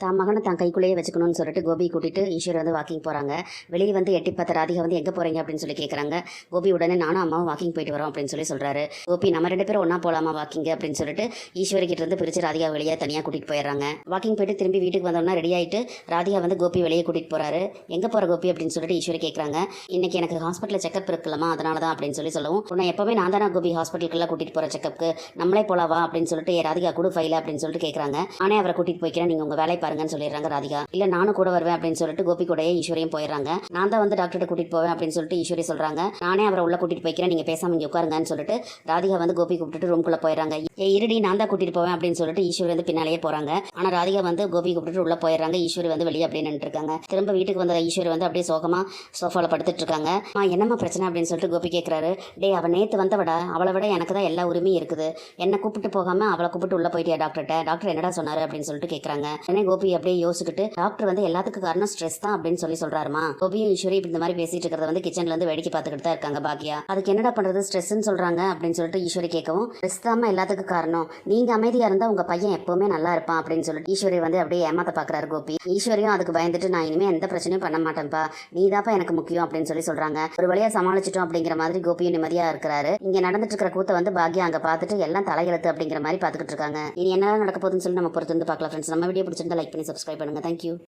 தான் மகனை தான் கைக்குள்ளேயே வச்சுக்கணும்னு சொல்லிட்டு கோபி கூட்டிட்டு ஈஸ்வர் வந்து வாக்கிங் போகிறாங்க. வெளியே வந்து எட்டி பார்த்த ராதிகா வந்து எங்கே போகிறீங்க அப்படின்னு சொல்லி கேட்குறாங்க. கோபி உடனே நானும் அம்மாவும் வாக்கிங் போயிட்டு வரோம் அப்படின்னு சொல்லி சொல்கிறாரு. கோபி நம்ம 2 பேரும் ஒன்றா போகலாமா வாக்கிங் அப்படின்னு சொல்லிட்டு ஈஸ்வரிக்கிட்ட இருந்து பிரித்து ராதிகா வெளியே தனியாக கூட்டிகிட்டு போயிடுறாங்க. வாக்கிங் போயிட்டு திரும்பி வீட்டுக்கு வந்தோம்னா ரெடி ஆகிட்டு ராதிகா வந்து கோபி வெளியே கூட்டிகிட்டு போகிறாரு. எங்கே போகிற கோபி அப்படின்னு சொல்லிட்டு ஈஸ்வரி கேட்குறாங்க. இன்னைக்கு எனக்கு ஹாஸ்பிட்டலில் செக்அப் இருக்குல்லமா, அதனால தான் அப்படின்னு சொல்லவும் உன்னை எப்போவே நான் தானே கோபி ஹாஸ்பிட்டலுக்குலாம் கூட்டிகிட்டு போகிற செக்அப்க்கு, நம்மளே போகலாவா அப்படின்னு சொல்லிட்டு ராதிகா கூட ஃபைல அப்படின்னு சொல்லிட்டு கேட்குறாங்க. நானே அவரை கூட்டிகிட்டு போய்க்கிறேன், நீங்கள் உங்கள் வேலையை பாருங்கன்னு சொல்லிடுறாங்க ராதிகா. இல்ல நானும் கூட வருவேன் அப்படின்னு சொல்லிட்டு கோபி கூடயே ஈஸ்வரியும் போயிடுறாங்க. நான் தான் வந்து டாக்டர்கிட்ட கூட்டிட்டு போவேன் அப்படின்னு சொல்லிட்டு ஈஸ்வரி சொல்றாங்க. நானே அவரை உள்ள கூட்டிட்டு போய்க்கிறேன், நீங்க பேசாம இங்க உட்காருங்கன்னு சொல்லிட்டு ராதிகா வந்து கோபி கூப்பிட்டு ரூம்குள்ள போயிடுறாங்க. இருடி நான் தான் கூட்டிட்டு போவேன் அப்படின்னு சொல்லிட்டு ஈஸ்வரி வந்து பின்னாலேயே போறாங்க. ஆனா ராதிகா வந்து கோபி கூப்பிட்டு உள்ள போயிடுறாங்க. ஈஸ்வரி வந்து வெளியே அப்படியே நின்று இருக்காங்க. திரும்ப வீட்டுக்கு வந்த ஈஸ்வரி வந்து அப்படியே சோகமா சோஃபால படுத்துட்டு இருக்காங்க. என்னம்மா பிரச்சனை அப்படின்னு சொல்லிட்டு கோபி கேட்கிறாரு. டே அவ நேத்து வந்தவட, அவளை விட எனக்கு தான் எல்லா உரிமையும் இருக்குது, என்ன கூப்பிட்டு போகாம அவளை கூப்பிட்டு உள்ள போயிட்டியா டாக்டர்கிட்ட, டாக்டர் என்னடா சொன்னாரு அப்படின்னு சொல்லிட்டு கேட்கறாங்க. உடனே கோபி அப்படியே யோசிச்சுட்டு டாக்டர் வந்து எல்லாத்துக்கும் காரணம் ஸ்ட்ரெஸ் தான் அப்படின்னு சொல்றாருமா. கோபியும் ஈஸ்வரி இந்த மாதிரி பேசிட்டு இருக்கிறத வந்து கிச்சன்ல இருந்து வேடிக்கை பார்த்துக்கிட்டு தான் இருக்காங்க பாக்கியா. அதுக்கு என்னடா பண்றது, ஸ்ட்ரெஸ்ன்னு சொல்றாங்க அப்படின்னு சொல்லிட்டு ஈஸ்வரி கேட்கவும், ஸ்ட்ரெஸ் தான் எல்லாத்துக்கும் காரணம், நீங்க அமைதியா இருந்தா உங்க பையன் எப்பவுமே நல்லா இருப்பான் அப்படின்னு சொல்லிட்டு ஈஸ்வரி வந்து அப்படியே ஏமாத்த பாக்குறாரு கோபி. ஈஸ்வரியும் அதுக்கு பயந்துட்டு நான் இனிமே எந்த பிரச்சனையும் பண்ண மாட்டேன்ப்பா, நீ தான்ப்பா எனக்கு முக்கியம் அப்படின்னு சொல்றாங்க. ஒரு வழியா சமாளிச்சிட்டோம் அப்படிங்கிற மாதிரி கோபியும் நிம்மதியா இருக்கிறாரு. இங்க நடந்துட்டு இருக்கிற கூத்த வந்து பாக்கியா அங்க பார்த்துட்டு எல்லாம் தலையெழுத்து அப்படிங்கிற மாதிரி பார்த்துக்கிட்டு இருக்காங்க. இனி என்ன நடக்க போகுதுன்னு சொல்லி நம்ம பொறுத்து வந்து பார்க்கலாம் ஃப்ரெண்ட்ஸ். நம்ம வீடியோ பிடிச்சிருந்தா லைக் பண்ணி சப்ஸ்கிரைப் பண்ணுங்க. தேங்க்யூ.